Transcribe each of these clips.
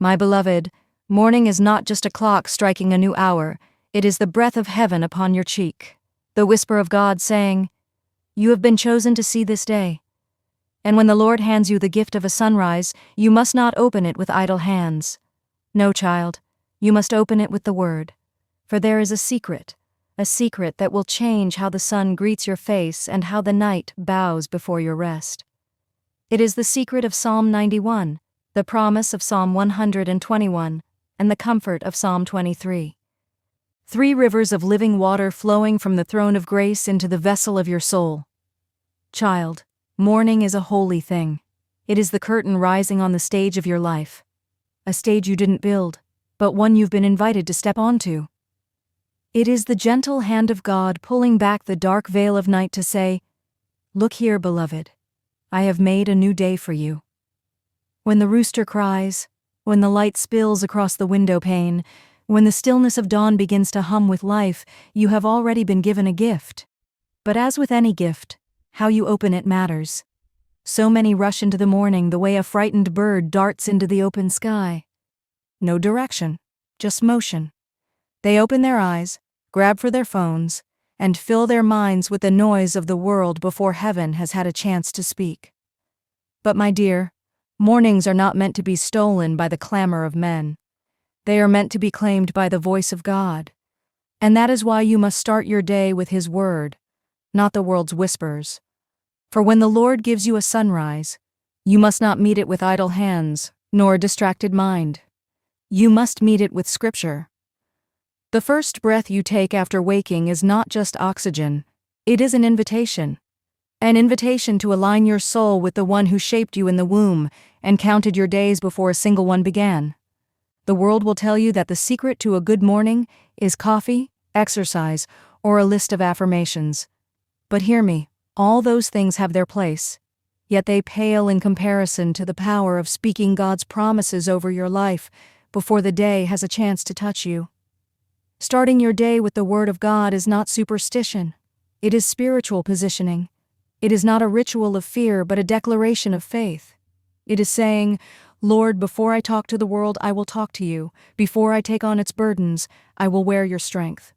My beloved, morning is not just a clock striking a new hour, it is the breath of heaven upon your cheek, the whisper of God saying, "You have been chosen to see this day." And when the Lord hands you the gift of a sunrise, you must not open it with idle hands. No, child, you must open it with the word. For there is a secret that will change how the sun greets your face and how the night bows before your rest. It is the secret of Psalm 91, the promise of Psalm 121, and the comfort of Psalm 23. 3 rivers of living water flowing from the throne of grace into the vessel of your soul. Child, morning is a holy thing. It is the curtain rising on the stage of your life. A stage you didn't build, but one you've been invited to step onto. It is the gentle hand of God pulling back the dark veil of night to say, "Look here, beloved. I have made a new day for you." When the rooster cries, when the light spills across the window pane, when the stillness of dawn begins to hum with life, you have already been given a gift. But as with any gift, how you open it matters. So many rush into the morning the way a frightened bird darts into the open sky. No direction, just motion. They open their eyes, grab for their phones, and fill their minds with the noise of the world before heaven has had a chance to speak. But my dear, mornings are not meant to be stolen by the clamor of men. They are meant to be claimed by the voice of God. And that is why you must start your day with His word, not the world's whispers. For when the Lord gives you a sunrise, you must not meet it with idle hands, nor a distracted mind. You must meet it with Scripture. The first breath you take after waking is not just oxygen, it is an invitation. An invitation to align your soul with the one who shaped you in the womb and counted your days before a single one began. The world will tell you that the secret to a good morning is coffee, exercise, or a list of affirmations. But hear me, all those things have their place, yet they pale in comparison to the power of speaking God's promises over your life before the day has a chance to touch you. Starting your day with the Word of God is not superstition. It is spiritual positioning. It is not a ritual of fear, but a declaration of faith. It is saying, "Lord, before I talk to the world, I will talk to you. Before I take on its burdens, I will wear your strength."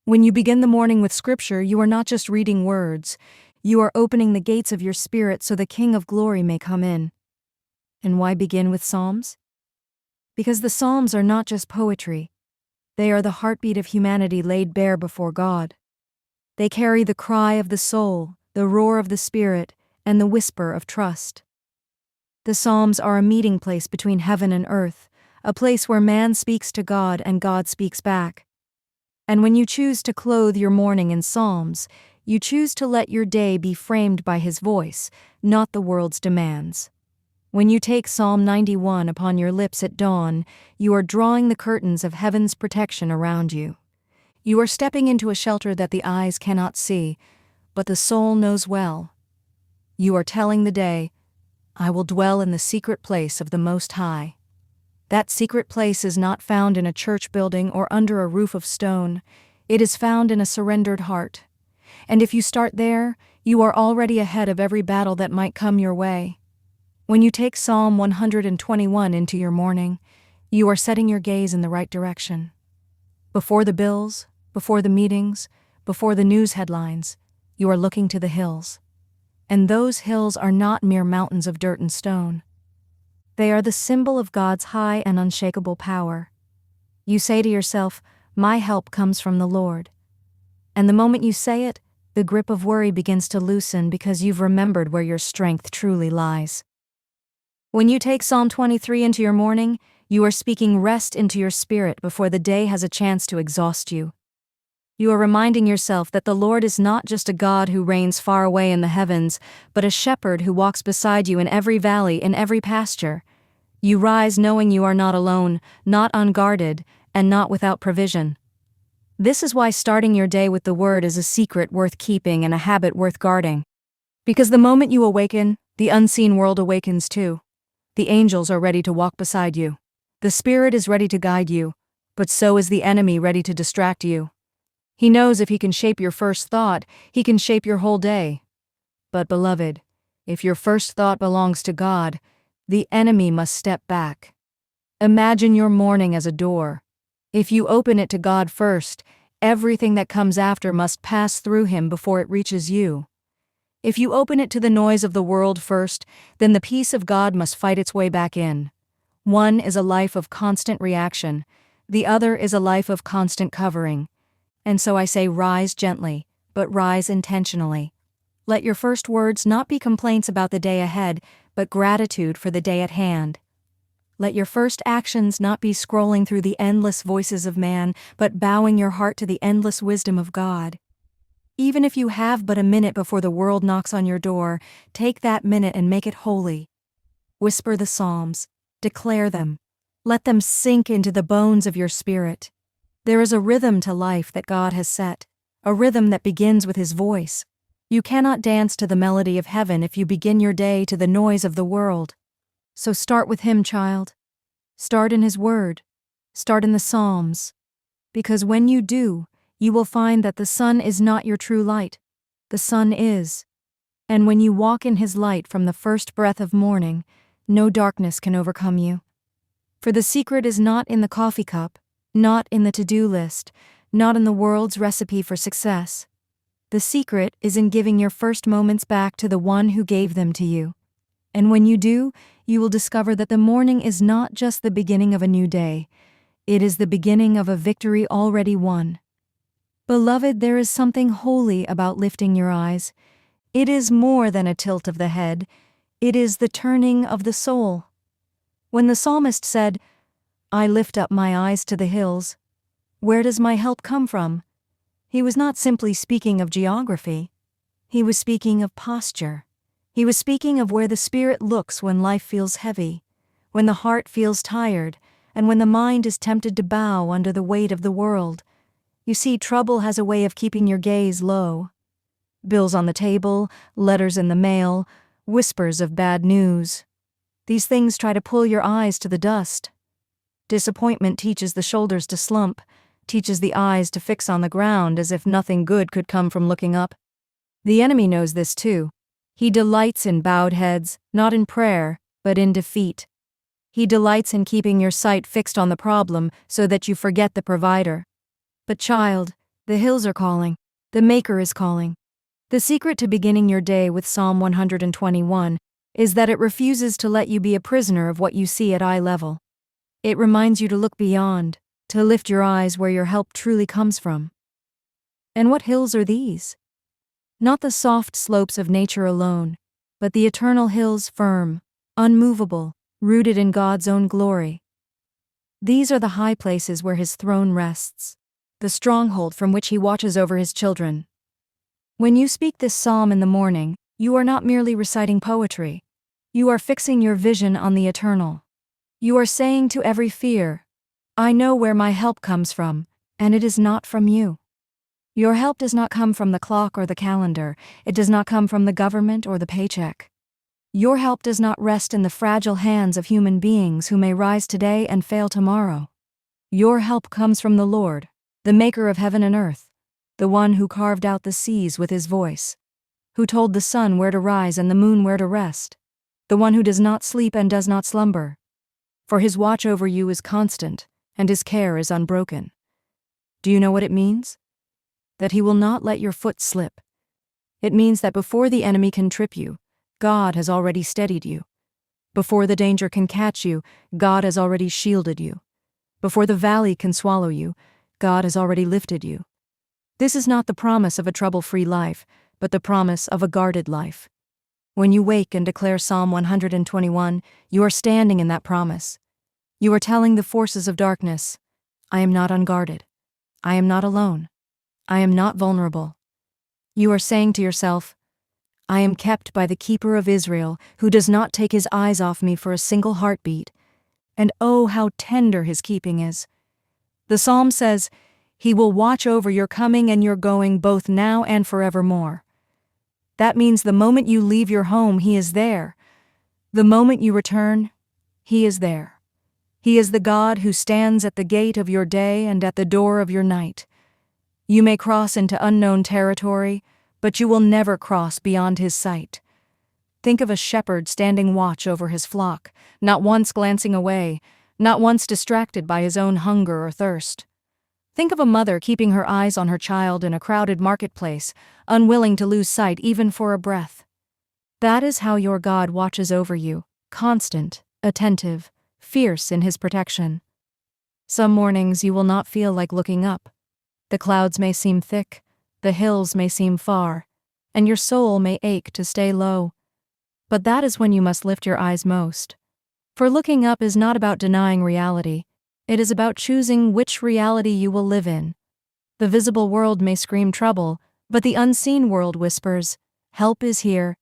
When you begin the morning with Scripture, you are not just reading words. You are opening the gates of your spirit so the King of Glory may come in. And why begin with Psalms? Because the Psalms are not just poetry. They are the heartbeat of humanity laid bare before God. They carry the cry of the soul, the roar of the Spirit, and the whisper of trust. The Psalms are a meeting place between heaven and earth, a place where man speaks to God and God speaks back. And when you choose to clothe your morning in Psalms, you choose to let your day be framed by His voice, not the world's demands. When you take Psalm 91 upon your lips at dawn, you are drawing the curtains of heaven's protection around you. You are stepping into a shelter that the eyes cannot see, but the soul knows well. You are telling the day, "I will dwell in the secret place of the Most High." That secret place is not found in a church building or under a roof of stone. It is found in a surrendered heart. And if you start there, you are already ahead of every battle that might come your way. When you take Psalm 121 into your morning, you are setting your gaze in the right direction. Before the bills, before the meetings, before the news headlines, you are looking to the hills. And those hills are not mere mountains of dirt and stone. They are the symbol of God's high and unshakable power. You say to yourself, "My help comes from the Lord." And the moment you say it, the grip of worry begins to loosen because you've remembered where your strength truly lies. When you take Psalm 23 into your morning, you are speaking rest into your spirit before the day has a chance to exhaust you. You are reminding yourself that the Lord is not just a God who reigns far away in the heavens, but a shepherd who walks beside you in every valley, in every pasture. You rise knowing you are not alone, not unguarded, and not without provision. This is why starting your day with the Word is a secret worth keeping and a habit worth guarding. Because the moment you awaken, the unseen world awakens too. The angels are ready to walk beside you. The Spirit is ready to guide you, but so is the enemy ready to distract you. He knows if he can shape your first thought, he can shape your whole day. But beloved, if your first thought belongs to God, the enemy must step back. Imagine your morning as a door. If you open it to God first, everything that comes after must pass through Him before it reaches you. If you open it to the noise of the world first, then the peace of God must fight its way back in. One is a life of constant reaction, the other is a life of constant covering. And so I say, rise gently, but rise intentionally. Let your first words not be complaints about the day ahead, but gratitude for the day at hand. Let your first actions not be scrolling through the endless voices of man, but bowing your heart to the endless wisdom of God. Even if you have but a minute before the world knocks on your door, take that minute and make it holy. Whisper the Psalms, declare them. Let them sink into the bones of your spirit. There is a rhythm to life that God has set, a rhythm that begins with His voice. You cannot dance to the melody of heaven if you begin your day to the noise of the world. So start with Him, child. Start in His Word. Start in the Psalms. Because when you do, you will find that the sun is not your true light. The sun is. And when you walk in His light from the first breath of morning, no darkness can overcome you. For the secret is not in the coffee cup, not in the to-do list, not in the world's recipe for success. The secret is in giving your first moments back to the one who gave them to you. And when you do, you will discover that the morning is not just the beginning of a new day. It is the beginning of a victory already won. Beloved, there is something holy about lifting your eyes. It is more than a tilt of the head. It is the turning of the soul. When the psalmist said, "I lift up my eyes to the hills," where does my help come from? He was not simply speaking of geography. He was speaking of posture. He was speaking of where the spirit looks when life feels heavy, when the heart feels tired, and when the mind is tempted to bow under the weight of the world. You see, trouble has a way of keeping your gaze low. Bills on the table, letters in the mail, whispers of bad news. These things try to pull your eyes to the dust. Disappointment teaches the shoulders to slump, teaches the eyes to fix on the ground as if nothing good could come from looking up. The enemy knows this too. He delights in bowed heads, not in prayer, but in defeat. He delights in keeping your sight fixed on the problem so that you forget the provider. But child, the hills are calling. The Maker is calling. The secret to beginning your day with Psalm 121 is that it refuses to let you be a prisoner of what you see at eye level. It reminds you to look beyond, to lift your eyes where your help truly comes from. And what hills are these? Not the soft slopes of nature alone, but the eternal hills, firm, unmovable, rooted in God's own glory. These are the high places where His throne rests, the stronghold from which He watches over His children. When you speak this psalm in the morning, you are not merely reciting poetry. You are fixing your vision on the eternal. You are saying to every fear, "I know where my help comes from, and it is not from you." Your help does not come from the clock or the calendar. It does not come from the government or the paycheck. Your help does not rest in the fragile hands of human beings who may rise today and fail tomorrow. Your help comes from the Lord, the Maker of heaven and earth, the one who carved out the seas with His voice, who told the sun where to rise and the moon where to rest, the one who does not sleep and does not slumber. For His watch over you is constant, and His care is unbroken. Do you know what it means? That He will not let your foot slip. It means that before the enemy can trip you, God has already steadied you. Before the danger can catch you, God has already shielded you. Before the valley can swallow you, God has already lifted you. This is not the promise of a trouble-free life, but the promise of a guarded life. When you wake and declare Psalm 121, you are standing in that promise. You are telling the forces of darkness, "I am not unguarded. I am not alone. I am not vulnerable." You are saying to yourself, "I am kept by the Keeper of Israel, who does not take His eyes off me for a single heartbeat. And oh, how tender His keeping is." The psalm says, "He will watch over your coming and your going both now and forevermore." That means the moment you leave your home, He is there. The moment you return, He is there. He is the God who stands at the gate of your day and at the door of your night. You may cross into unknown territory, but you will never cross beyond His sight. Think of a shepherd standing watch over his flock, not once glancing away, not once distracted by his own hunger or thirst. Think of a mother keeping her eyes on her child in a crowded marketplace, unwilling to lose sight even for a breath. That is how your God watches over you, constant, attentive, fierce in his protection. Some mornings you will not feel like looking up. The clouds may seem thick, the hills may seem far, and your soul may ache to stay low. But that is when you must lift your eyes most. For looking up is not about denying reality, it is about choosing which reality you will live in. The visible world may scream trouble, but the unseen world whispers, "Help is here."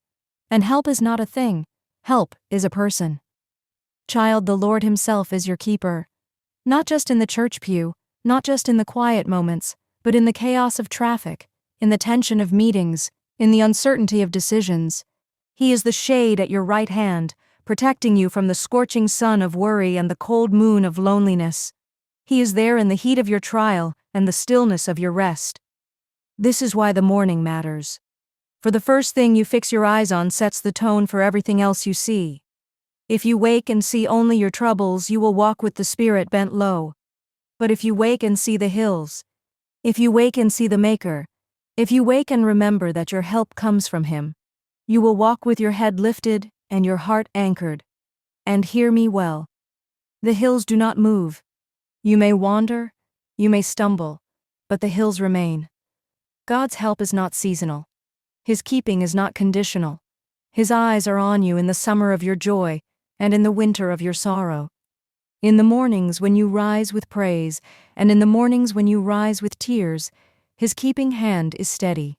And help is not a thing, help is a person. Child, the Lord himself is your keeper. Not just in the church pew, not just in the quiet moments, but in the chaos of traffic, in the tension of meetings, in the uncertainty of decisions. He is the shade at your right hand, protecting you from the scorching sun of worry and the cold moon of loneliness. He is there in the heat of your trial and the stillness of your rest. This is why the morning matters. For the first thing you fix your eyes on sets the tone for everything else you see. If you wake and see only your troubles, you will walk with the spirit bent low. But if you wake and see the hills, if you wake and see the Maker, if you wake and remember that your help comes from him, you will walk with your head lifted and your heart anchored. And hear me well. The hills do not move. You may wander, you may stumble, but the hills remain. God's help is not seasonal. His keeping is not conditional. His eyes are on you in the summer of your joy and in the winter of your sorrow. In the mornings when you rise with praise, and in the mornings when you rise with tears, his keeping hand is steady.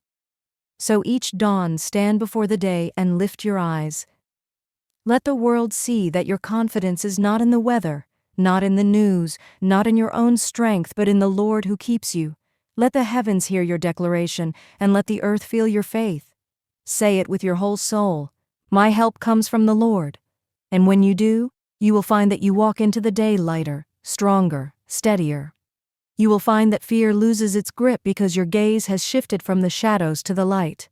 So each dawn stand before the day and lift your eyes. Let the world see that your confidence is not in the weather, not in the news, not in your own strength, but in the Lord who keeps you. Let the heavens hear your declaration, and let the earth feel your faith. Say it with your whole soul. My help comes from the Lord. And when you do, you will find that you walk into the day lighter, stronger, steadier. You will find that fear loses its grip because your gaze has shifted from the shadows to the light.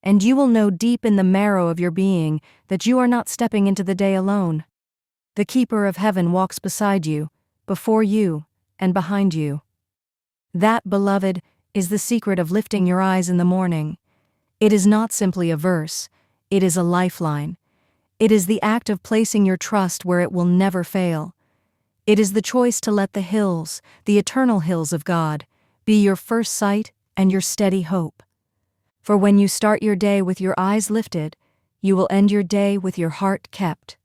And you will know deep in the marrow of your being that you are not stepping into the day alone. The keeper of heaven walks beside you, before you, and behind you. That, beloved, is the secret of lifting your eyes in the morning. It is not simply a verse, it is a lifeline. It is the act of placing your trust where it will never fail. It is the choice to let the hills, the eternal hills of God, be your first sight and your steady hope. For when you start your day with your eyes lifted, you will end your day with your heart kept.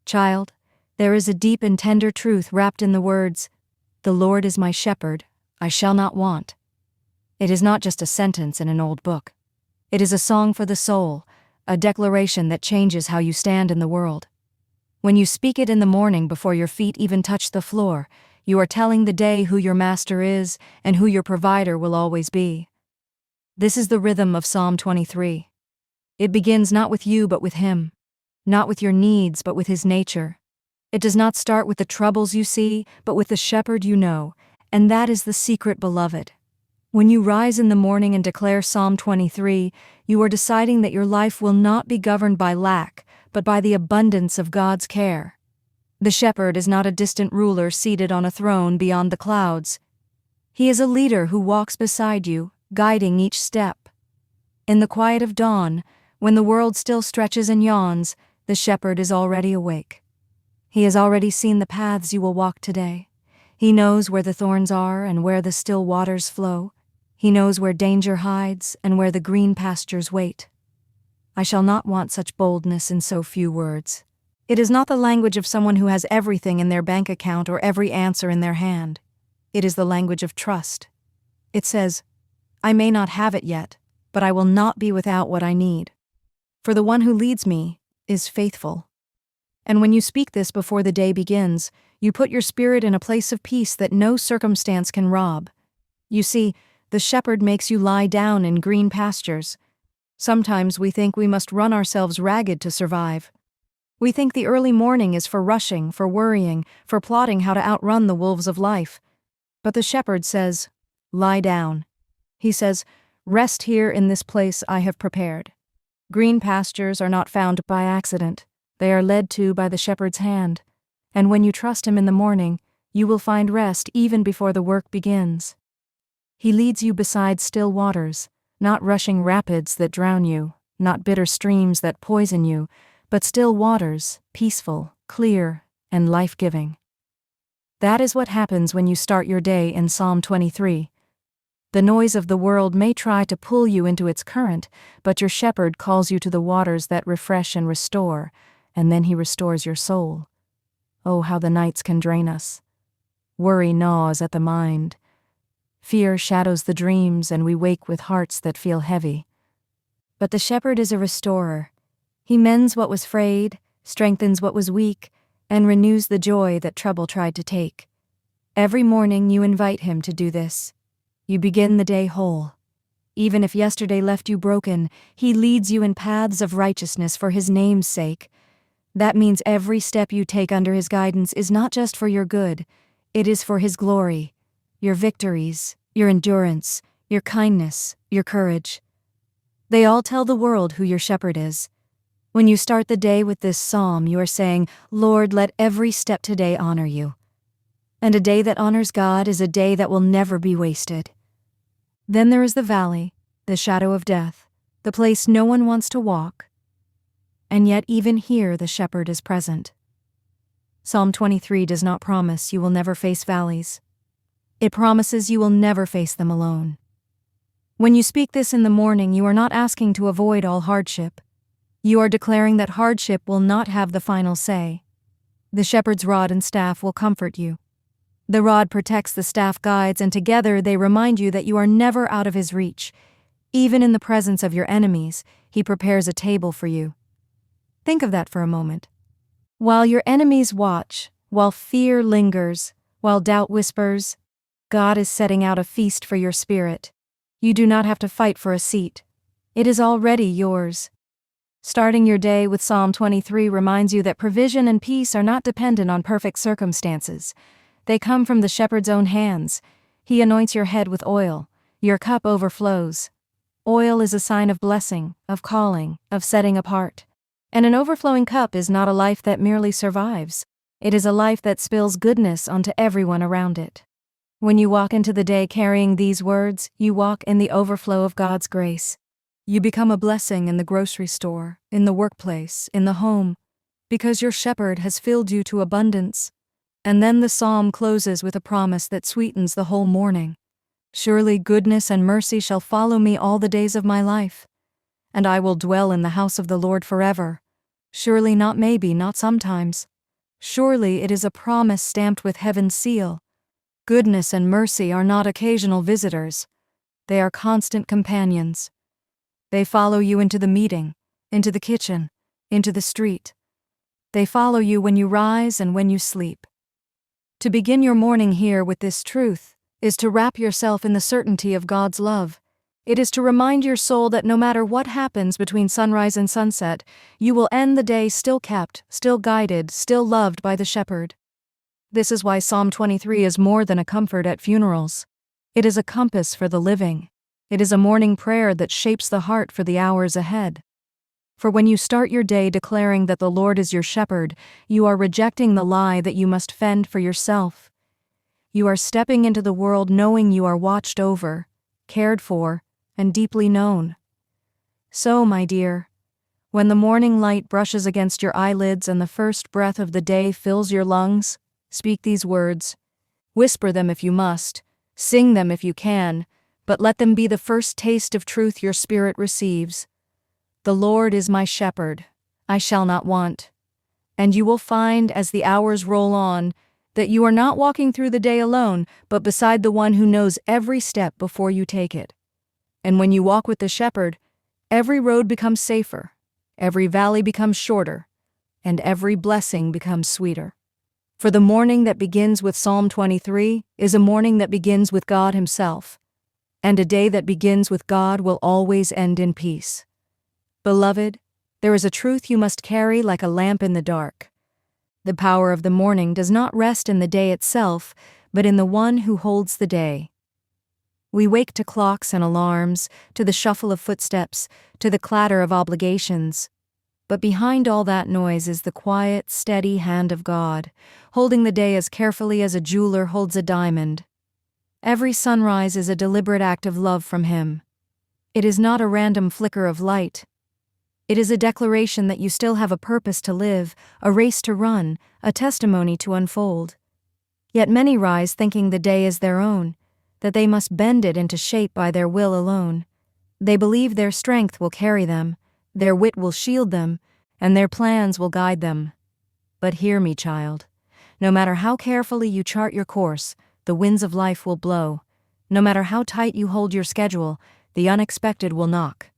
Child, there is a deep and tender truth wrapped in the words, "The Lord is my shepherd, I shall not want." It is not just a sentence in an old book. It is a song for the soul, a declaration that changes how you stand in the world. When you speak it in the morning before your feet even touch the floor, you are telling the day who your master is and who your provider will always be. This is the rhythm of Psalm 23. It begins not with you but with him, not with your needs but with his nature. It does not start with the troubles you see, but with the shepherd you know, and that is the secret, beloved. When you rise in the morning and declare Psalm 23, you are deciding that your life will not be governed by lack, but by the abundance of God's care. The shepherd is not a distant ruler seated on a throne beyond the clouds. He is a leader who walks beside you, guiding each step. In the quiet of dawn, when the world still stretches and yawns, the shepherd is already awake. He has already seen the paths you will walk today. He knows where the thorns are and where the still waters flow. He knows where danger hides and where the green pastures wait. I shall not want such boldness in so few words. It is not the language of someone who has everything in their bank account or every answer in their hand. It is the language of trust. It says, I may not have it yet, but I will not be without what I need. For the one who leads me is faithful. And when you speak this before the day begins, you put your spirit in a place of peace that no circumstance can rob. You see, the shepherd makes you lie down in green pastures. Sometimes we think we must run ourselves ragged to survive. We think the early morning is for rushing, for worrying, for plotting how to outrun the wolves of life. But the shepherd says, lie down. He says, rest here in this place I have prepared. Green pastures are not found by accident. They are led to by the shepherd's hand. And when you trust him in the morning, you will find rest even before the work begins. He leads you beside still waters, not rushing rapids that drown you, not bitter streams that poison you, but still waters, peaceful, clear, and life-giving. That is what happens when you start your day in Psalm 23. The noise of the world may try to pull you into its current, but your shepherd calls you to the waters that refresh and restore, and then he restores your soul. Oh, how the nights can drain us. Worry gnaws at the mind. Fear shadows the dreams, and we wake with hearts that feel heavy. But the shepherd is a restorer. He mends what was frayed, strengthens what was weak, and renews the joy that trouble tried to take. Every morning you invite him to do this. You begin the day whole. Even if yesterday left you broken, he leads you in paths of righteousness for his name's sake. That means every step you take under his guidance is not just for your good, it is for his glory, your victories, your endurance, your kindness, your courage. They all tell the world who your shepherd is. When you start the day with this psalm, you are saying, Lord, let every step today honor you. And a day that honors God is a day that will never be wasted. Then there is the valley, the shadow of death, the place no one wants to walk. And yet even here the shepherd is present. Psalm 23 does not promise you will never face valleys. It promises you will never face them alone. When you speak this in the morning, you are not asking to avoid all hardship. You are declaring that hardship will not have the final say. The shepherd's rod and staff will comfort you. The rod protects, the staff guides, and together they remind you that you are never out of his reach. Even in the presence of your enemies, he prepares a table for you. Think of that for a moment. While your enemies watch, while fear lingers, while doubt whispers, God is setting out a feast for your spirit. You do not have to fight for a seat. It is already yours. Starting your day with Psalm 23 reminds you that provision and peace are not dependent on perfect circumstances. They come from the shepherd's own hands. He anoints your head with oil. Your cup overflows. Oil is a sign of blessing, of calling, of setting apart. And an overflowing cup is not a life that merely survives. It is a life that spills goodness onto everyone around it. When you walk into the day carrying these words, you walk in the overflow of God's grace. You become a blessing in the grocery store, in the workplace, in the home, because your shepherd has filled you to abundance. And then the psalm closes with a promise that sweetens the whole morning. Surely goodness and mercy shall follow me all the days of my life, and I will dwell in the house of the Lord forever. Surely not maybe, not sometimes. Surely it is a promise stamped with heaven's seal. Goodness and mercy are not occasional visitors. They are constant companions. They follow you into the meeting, into the kitchen, into the street. They follow you when you rise and when you sleep. To begin your morning here with this truth is to wrap yourself in the certainty of God's love. It is to remind your soul that no matter what happens between sunrise and sunset, you will end the day still kept, still guided, still loved by the shepherd. This is why Psalm 23 is more than a comfort at funerals. It is a compass for the living. It is a morning prayer that shapes the heart for the hours ahead. For when you start your day declaring that the Lord is your shepherd, you are rejecting the lie that you must fend for yourself. You are stepping into the world knowing you are watched over, cared for, and deeply known. So, my dear, when the morning light brushes against your eyelids and the first breath of the day fills your lungs, speak these words. Whisper them if you must, sing them if you can, but let them be the first taste of truth your spirit receives. The Lord is my shepherd, I shall not want. And you will find as the hours roll on that you are not walking through the day alone, but beside the one who knows every step before you take it. And when you walk with the shepherd, every road becomes safer, every valley becomes shorter, and every blessing becomes sweeter. For the morning that begins with Psalm 23 is a morning that begins with God Himself, and a day that begins with God will always end in peace. Beloved, there is a truth you must carry like a lamp in the dark. The power of the morning does not rest in the day itself, but in the one who holds the day. We wake to clocks and alarms, to the shuffle of footsteps, to the clatter of obligations. But behind all that noise is the quiet, steady hand of God, holding the day as carefully as a jeweler holds a diamond. Every sunrise is a deliberate act of love from Him. It is not a random flicker of light. It is a declaration that you still have a purpose to live, a race to run, a testimony to unfold. Yet many rise thinking the day is their own, that they must bend it into shape by their will alone. They believe their strength will carry them, their wit will shield them, and their plans will guide them. But hear me, child. No matter how carefully you chart your course, the winds of life will blow. No matter how tight you hold your schedule, the unexpected will knock.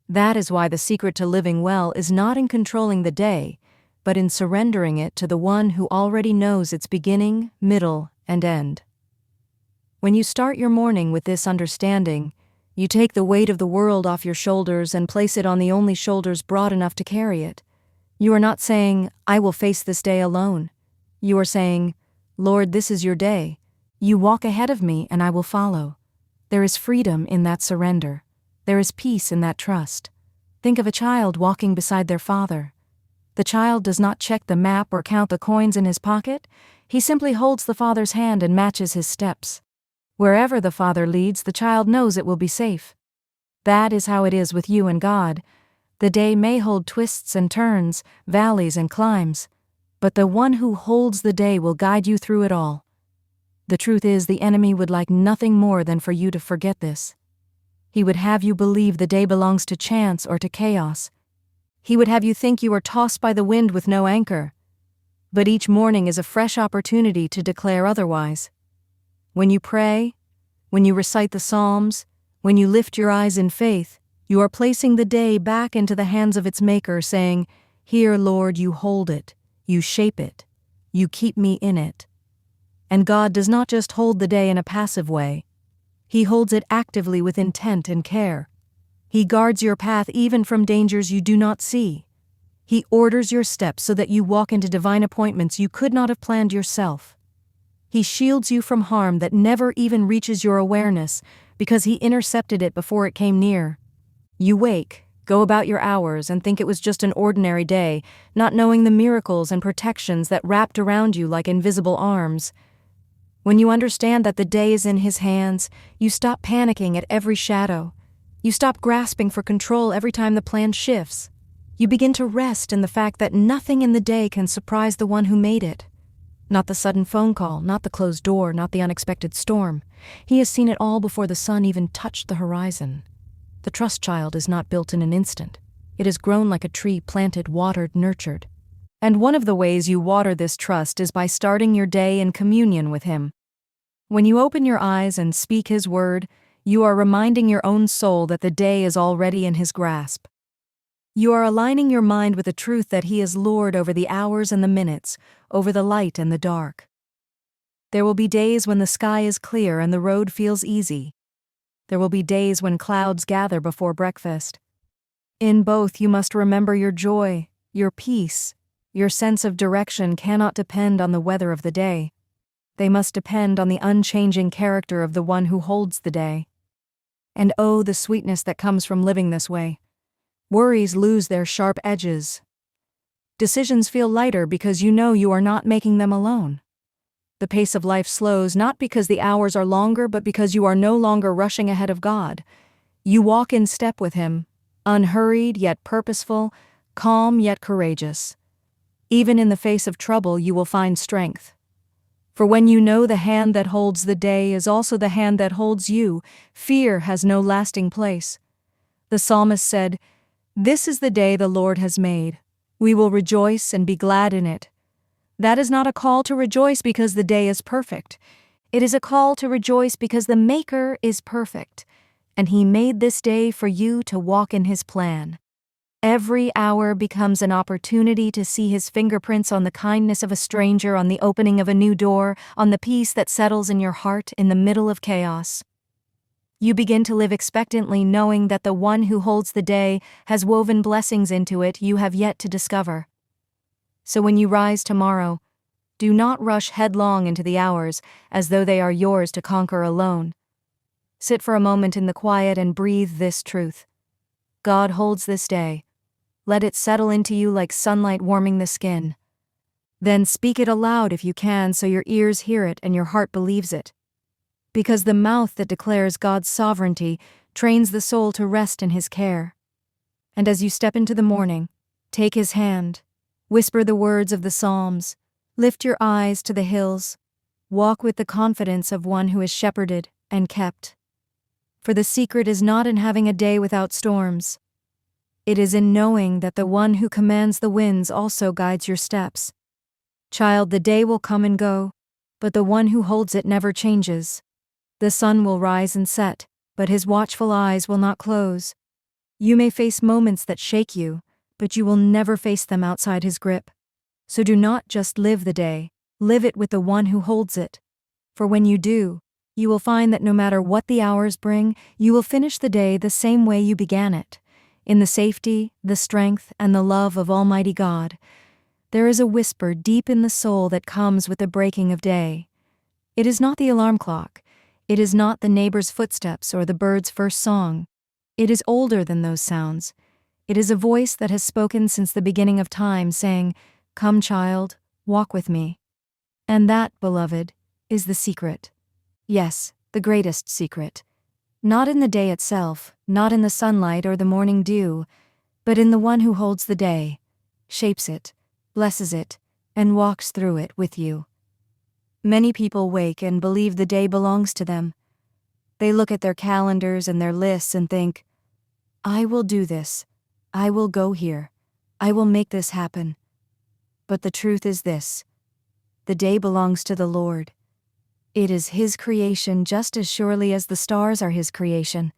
That is why the secret to living well is not in controlling the day, but in surrendering it to the one who already knows its beginning, middle, and end. When you start your morning with this understanding, you take the weight of the world off your shoulders and place it on the only shoulders broad enough to carry it. You are not saying, "I will face this day alone." You are saying, "Lord, this is your day. You walk ahead of me and I will follow." There is freedom in that surrender. There is peace in that trust. Think of a child walking beside their father. The child does not check the map or count the coins in his pocket. He simply holds the father's hand and matches his steps. Wherever the Father leads, the child knows it will be safe. That is how it is with you and God. The day may hold twists and turns, valleys and climbs, but the one who holds the day will guide you through it all. The truth is, the enemy would like nothing more than for you to forget this. He would have you believe the day belongs to chance or to chaos. He would have you think you are tossed by the wind with no anchor. But each morning is a fresh opportunity to declare otherwise. When you pray, when you recite the Psalms, when you lift your eyes in faith, you are placing the day back into the hands of its maker, saying, "Here, Lord, you hold it, you shape it, you keep me in it." And God does not just hold the day in a passive way. He holds it actively with intent and care. He guards your path even from dangers you do not see. He orders your steps so that you walk into divine appointments you could not have planned yourself. He shields you from harm that never even reaches your awareness because He intercepted it before it came near. You wake, go about your hours, and think it was just an ordinary day, not knowing the miracles and protections that wrapped around you like invisible arms. When you understand that the day is in His hands, you stop panicking at every shadow. You stop grasping for control every time the plan shifts. You begin to rest in the fact that nothing in the day can surprise the one who made it. Not the sudden phone call, not the closed door, not the unexpected storm. He has seen it all before the sun even touched the horizon. The trust child is not built in an instant. It has grown like a tree planted, watered, nurtured. And one of the ways you water this trust is by starting your day in communion with Him. When you open your eyes and speak His word, you are reminding your own soul that the day is already in His grasp. You are aligning your mind with the truth that He is Lord over the hours and the minutes, over the light and the dark. There will be days when the sky is clear and the road feels easy. There will be days when clouds gather before breakfast. In both, you must remember your joy, your peace, your sense of direction cannot depend on the weather of the day. They must depend on the unchanging character of the one who holds the day. And oh, the sweetness that comes from living this way. Worries lose their sharp edges. Decisions feel lighter because you know you are not making them alone. The pace of life slows not because the hours are longer, but because you are no longer rushing ahead of God. You walk in step with Him, unhurried yet purposeful, calm yet courageous. Even in the face of trouble, you will find strength. For when you know the hand that holds the day is also the hand that holds you, fear has no lasting place. The psalmist said, "This is the day the Lord has made. We will rejoice and be glad in it." That is not a call to rejoice because the day is perfect. It is a call to rejoice because the Maker is perfect, and He made this day for you to walk in His plan. Every hour becomes an opportunity to see His fingerprints on the kindness of a stranger, on the opening of a new door, on the peace that settles in your heart in the middle of chaos. You begin to live expectantly, knowing that the one who holds the day has woven blessings into it you have yet to discover. So when you rise tomorrow, do not rush headlong into the hours as though they are yours to conquer alone. Sit for a moment in the quiet and breathe this truth. God holds this day. Let it settle into you like sunlight warming the skin. Then speak it aloud if you can, so your ears hear it and your heart believes it. Because the mouth that declares God's sovereignty trains the soul to rest in His care. And as you step into the morning, take His hand, whisper the words of the Psalms, lift your eyes to the hills, walk with the confidence of one who is shepherded and kept. For the secret is not in having a day without storms. It is in knowing that the one who commands the winds also guides your steps. Child, the day will come and go, but the one who holds it never changes. The sun will rise and set, but His watchful eyes will not close. You may face moments that shake you, but you will never face them outside His grip. So do not just live the day, live it with the one who holds it. For when you do, you will find that no matter what the hours bring, you will finish the day the same way you began it, in the safety, the strength, and the love of Almighty God. There is a whisper deep in the soul that comes with the breaking of day. It is not the alarm clock. It is not the neighbor's footsteps or the bird's first song. It is older than those sounds. It is a voice that has spoken since the beginning of time, saying, "Come, child, walk with me." And that, beloved, is the secret. Yes, the greatest secret. Not in the day itself, not in the sunlight or the morning dew, but in the one who holds the day, shapes it, blesses it, and walks through it with you. Many people wake and believe the day belongs to them. They look at their calendars and their lists and think, "I will do this. I will go here. I will make this happen." But the truth is this: the day belongs to the Lord. It is His creation just as surely as the stars are His creation,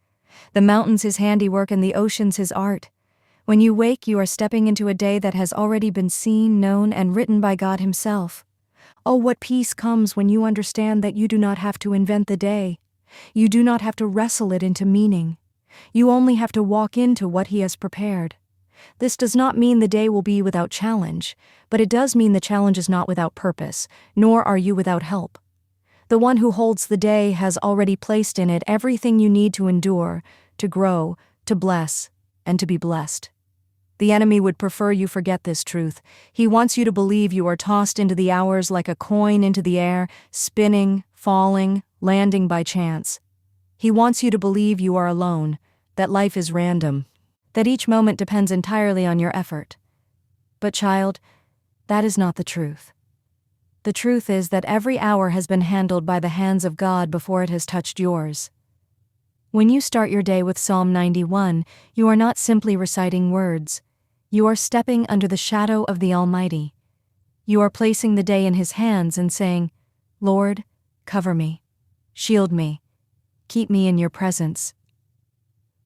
the mountains His handiwork and the oceans His art. When you wake, you are stepping into a day that has already been seen, known, and written by God Himself. Oh, what peace comes when you understand that you do not have to invent the day. You do not have to wrestle it into meaning. You only have to walk into what He has prepared. This does not mean the day will be without challenge, but it does mean the challenge is not without purpose, nor are you without help. The one who holds the day has already placed in it everything you need to endure, to grow, to bless, and to be blessed. The enemy would prefer you forget this truth. He wants you to believe you are tossed into the hours like a coin into the air, spinning, falling, landing by chance. He wants you to believe you are alone, that life is random, that each moment depends entirely on your effort. But child, that is not the truth. The truth is that every hour has been handled by the hands of God before it has touched yours. When you start your day with Psalm 91, you are not simply reciting words. You are stepping under the shadow of the Almighty. You are placing the day in His hands and saying, "Lord, cover me, shield me, keep me in your presence."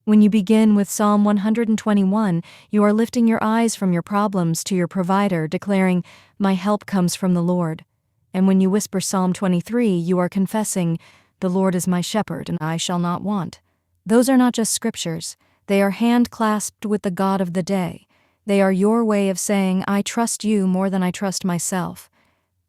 When you begin with Psalm 121, you are lifting your eyes from your problems to your provider, declaring, "My help comes from the Lord." And when you whisper Psalm 23, you are confessing, "The Lord is my shepherd, and I shall not want." Those are not just scriptures. They are hand-clasped with the God of the day. They are your way of saying, "I trust you more than I trust myself."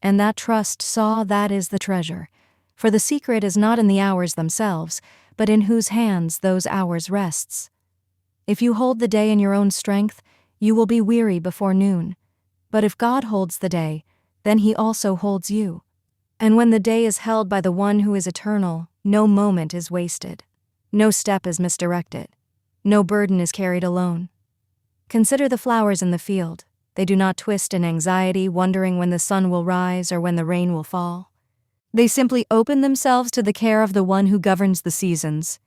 And that trust that is the treasure. For the secret is not in the hours themselves, but in whose hands those hours rests. If you hold the day in your own strength, you will be weary before noon. But if God holds the day, then He also holds you. And when the day is held by the one who is eternal, no moment is wasted. No step is misdirected. No burden is carried alone. Consider the flowers in the field. They do not twist in anxiety, wondering when the sun will rise or when the rain will fall. They simply open themselves to the care of the one who governs the seasons.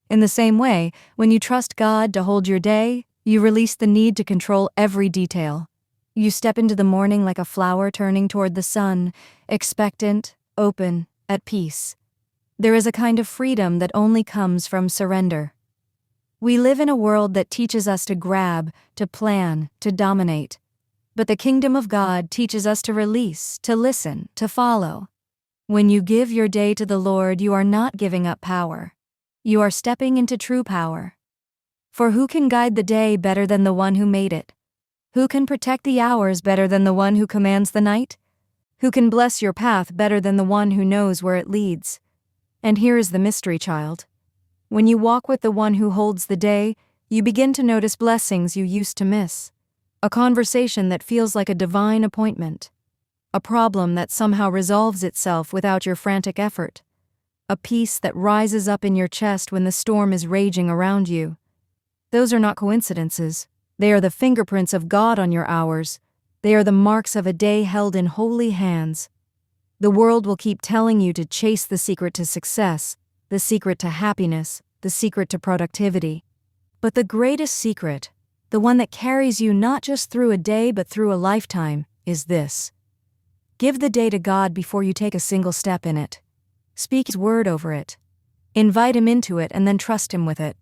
In the same way, when you trust God to hold your day, you release the need to control every detail. You step into the morning like a flower turning toward the sun, expectant, open, at peace. There is a kind of freedom that only comes from surrender. We live in a world that teaches us to grab, to plan, to dominate. But the kingdom of God teaches us to release, to listen, to follow. When you give your day to the Lord, you are not giving up power. You are stepping into true power. For who can guide the day better than the one who made it? Who can protect the hours better than the one who commands the night? Who can bless your path better than the one who knows where it leads? And here is the mystery, child. When you walk with the one who holds the day, you begin to notice blessings you used to miss. A conversation that feels like a divine appointment. A problem that somehow resolves itself without your frantic effort. A peace that rises up in your chest when the storm is raging around you. Those are not coincidences. They are the fingerprints of God on your hours. They are the marks of a day held in holy hands. The world will keep telling you to chase the secret to success, the secret to happiness, the secret to productivity. But the greatest secret, the one that carries you not just through a day but through a lifetime, is this. Give the day to God before you take a single step in it. Speak His word over it. Invite Him into it and then trust Him with it.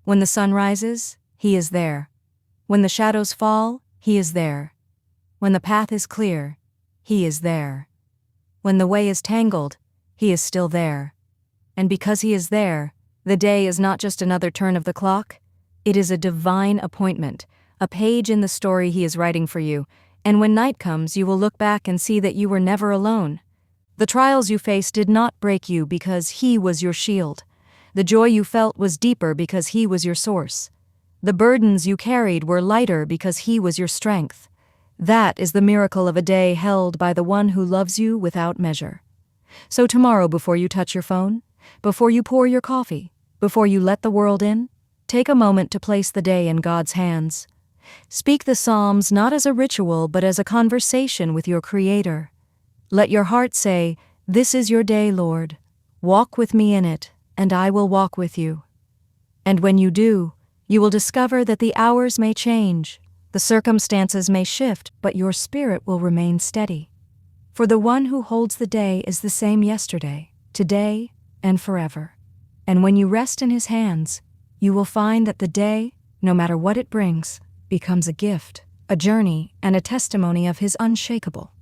When the sun rises, He is there. When the shadows fall, He is there. When the path is clear, He is there. When the way is tangled, He is still there. And because He is there, the day is not just another turn of the clock. It is a divine appointment, a page in the story He is writing for you, and when night comes you will look back and see that you were never alone. The trials you faced did not break you because He was your shield. The joy you felt was deeper because He was your source. The burdens you carried were lighter because He was your strength. That is the miracle of a day held by the one who loves you without measure. So tomorrow, before you touch your phone, before you pour your coffee, before you let the world in, take a moment to place the day in God's hands. Speak the Psalms not as a ritual but as a conversation with your Creator. Let your heart say, "This is your day, Lord. Walk with me in it, and I will walk with you." And when you do, you will discover that the hours may change, the circumstances may shift, but your spirit will remain steady. For the one who holds the day is the same yesterday, today, and forever. And when you rest in His hands, you will find that the day, no matter what it brings, becomes a gift, a journey, and a testimony of His unshakable